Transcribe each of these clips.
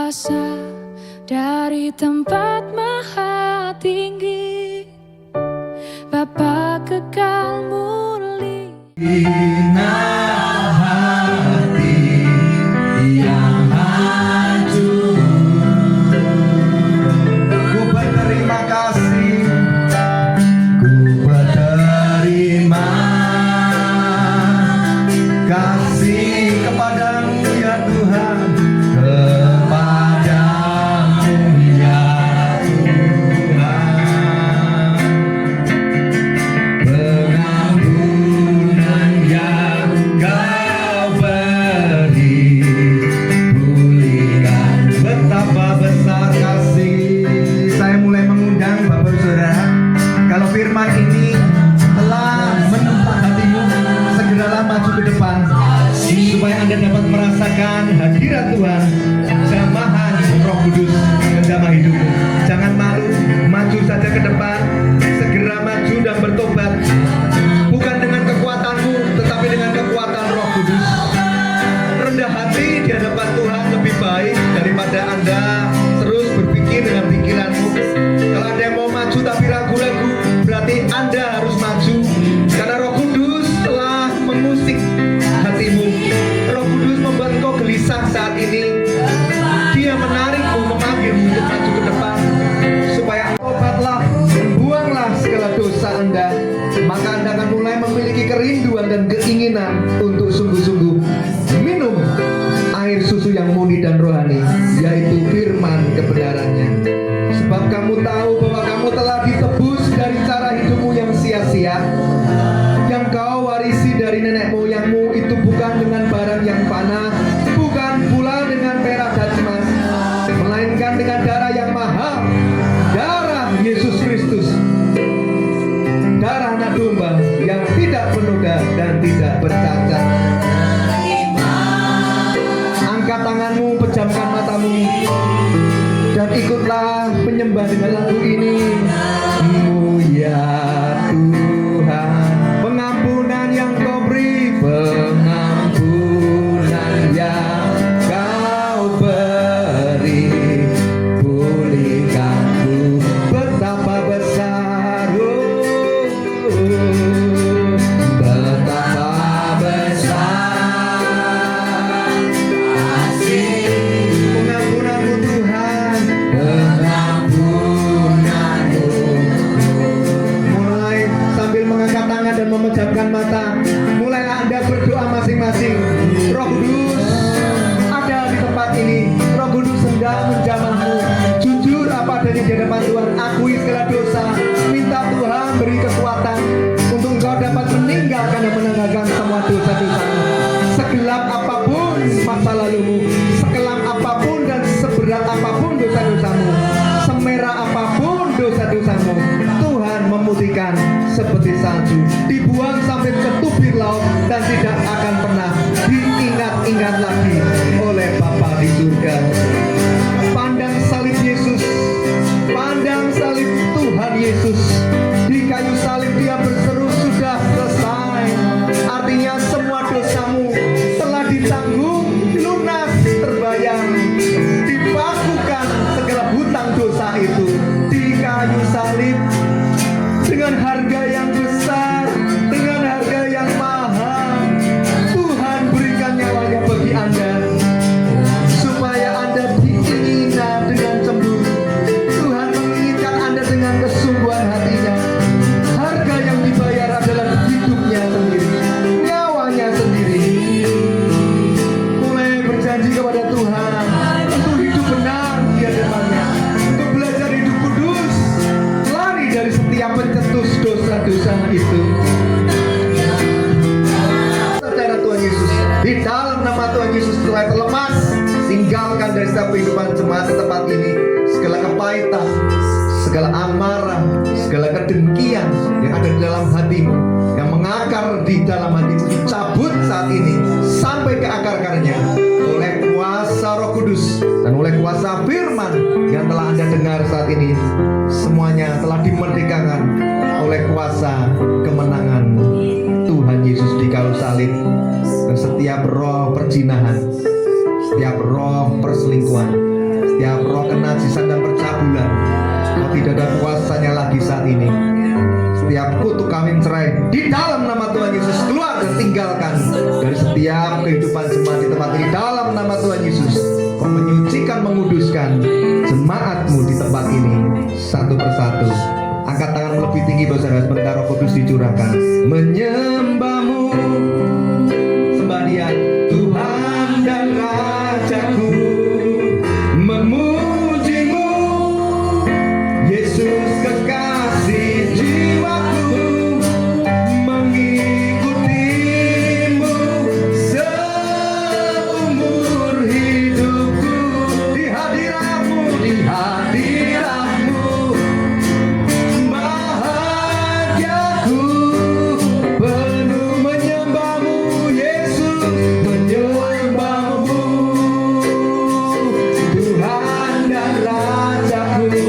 kuasa dari tempat maha tinggi, Bapa kekal mulia. Hati yang hancur, ku berterima kasih, ku berterima kasih kepadamu ya Tuhan, kepadamu ya Tuhan. Pengampunan yang Kau beri, pulihkan. Betapa besar kasih. Saya mulai mengundang Bapak Saudara, kalau firman ini telah menempat hatimu, segeralah maju ke depan supaya Anda dapat merasakan hadirat Tuhan, jamahan Roh Kudus dan jamah hidupmu. Jangan malu, maju saja ke depan, segera maju dan bertobat, bukan dengan kekuatanmu tetapi dengan kekuatan Roh Kudus. Rendah hati di hadapan Tuhan lebih baik daripada Anda terus berpikir dengan pikiranmu. Kalau Anda mau maju tapi ragu-ragu, berarti Anda harus maju, karena Roh Kudus telah mengusik hatimu. Roh Kudus membuat kau gelisah saat ini. Dia menarikmu, memanggilmu untuk maju ke depan, supaya tobatlah, buanglah segala dosa Anda. Maka Anda akan mulai memiliki kerinduan dan keinginan untuk sungguh-sungguh minum air susu yang murni dan rohani, yaitu firman kebenarannya. Sebab kamu tahu bahwa kamu telah ditebus dari cara hidupmu yang sia-sia, yang kau warisi dari nenek moyangmu, itu bukan dengan barang yang fana, bukan pula dengan perak dan emas, melainkan dengan darah yang mahal, darah Yesus Kristus, darah anak domba yang tidak bernoda dan tidak bercacat. Angkat tanganmu, pejamkan matamu, dan ikutlah menyembah dengan lagu ini. Ya Tuhan, pengampunan yang Kau beri, pengampunan yang Kau beri, pulihkanku. Betapa besar, betapa besar kasih pengampunanmu Tuhan, pengampunanmu. Mulai sambil mengangkat tangan dan memejamkan mata, mulailah Anda berdoa masing-masing. Roh Kudus ada di tempat ini. Roh Kudus sedang menjamahmu. Jujur apa adanya di hadapan Tuhan, akui segala dosa, minta Tuhan beri kekuatan untuk engkau dapat meninggalkan dan menanggalkan semua dosa-dosamu. Segelap apapun masa lalumu, sekelam apapun dan seberat apapun dosa-dosamu, semerah apapun dosa-dosamu, Tuhan memutihkan seperti salju, dibuang sampai ke tubir laut dan tidak akan pernah diingat-ingat lagi oleh Bapa di surga. Pandang salib Yesus, pandang salib Tuhan Yesus. Di kayu salib Dia berseru, sudah selesai. Artinya semua dosamu telah ditanggung, lunas, terbayang, dipakukan segala hutang dosa itu di kayu salib. Dengan harga yang besar, dengan harga yang mahal, Tuhan berikan nyawanya bagi Anda, supaya Anda diinginkan dengan cemburu. Tuhan menginginkan Anda dengan kesungguhan hatinya. Harga yang dibayar adalah hidupnya sendiri, nyawanya sendiri. Mulai berjanji kepada Tuhan untuk hidup benar di hadapannya, untuk belajar hidup kudus, lari dari setiap pencetus dosa-dosa itu. Saudara Tuhan Yesus, di dalam nama Tuhan Yesus telah terlepas, tinggalkan dari setiap kehidupan jemaat di tempat ini segala kepahitan, segala amarah, segala kedengkian yang ada di dalam hatimu, yang mengakar di dalam hatimu, dicabut saat ini sampai ke akar-akarnya oleh kuasa Roh Kudus dan oleh kuasa firman yang telah Anda dengar saat ini. Semuanya telah dimerdekakan oleh kuasa kemenangan Tuhan Yesus di kayu salib. Dan setiap roh perzinahan, setiap roh perselingkuhan, Setiap roh kenajisan dan percabulan, oh, tidak ada kuasanya lagi saat ini. Setiap kutuk kawin cerai di dalam nama Tuhan Yesus keluar dan tinggalkan dari setiap kehidupan jemaat di tempat ini dalam nama Tuhan Yesus. Kau menyucikan, menguduskan jemaatmu di tempat ini satu persatu. Angkat tangan lebih tinggi saudara, sebentar Roh Kudus dicurahkan. Menyembahmu, sembah Dia Tuhan dan Rajaku, memujimu Yesus kekasih jiwaku, mengikutimu seumur hidupku. Di hadiratmu, di hadiratmu bahagiaku penuh menyembahmu Yesus, menyembahmu Tuhan dan Rajaku,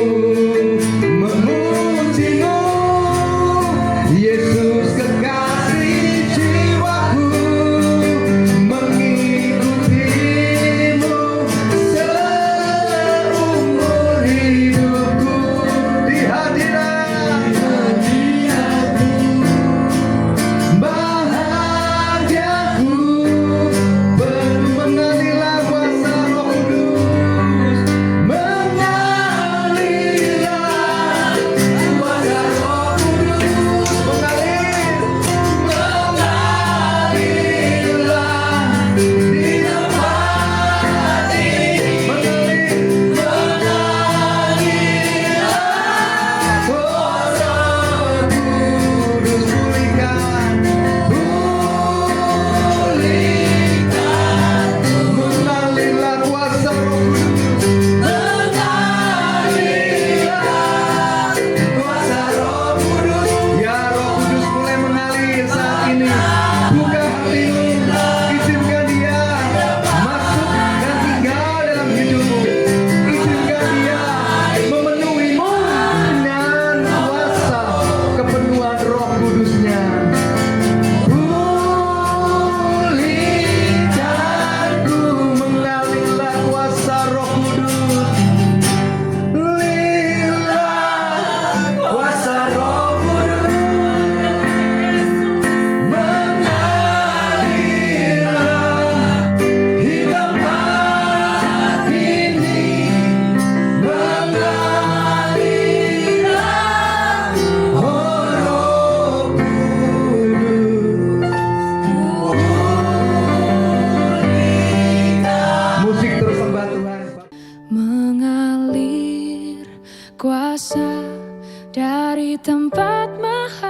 memujimu Yesus kekasih jiwaku, mengikutimu seumur hidupku. Di hadiratmu bahagiaku penuh mengalirlah kuasa Roh Kudus, mengalirlah kuasa Roh Kudus, mengalirlah di tempat ini, mengalirlah kuasa Kudus, pulihkan, mengalirlah kuasa Roh Kudus, mengalirlah kuasa Roh Kudus. Ya Roh Kudus mulai mengalir saat ini. Buka hatimu, izinkan Dia masuk dan tinggal dalam hidupmu. Izinkan Dia memenuhimu dengan kuasa kepenuhan Roh Kudusnya. Pulihkanku, mengalirlah kuasa Roh Kudus. Lillah kuasa Roh Kudus, mengalirlah di tempat ini, mengalirlah oh Roh Kudus. Musik terus sembah Tuhan. Mengalir kuasa dari tempat maha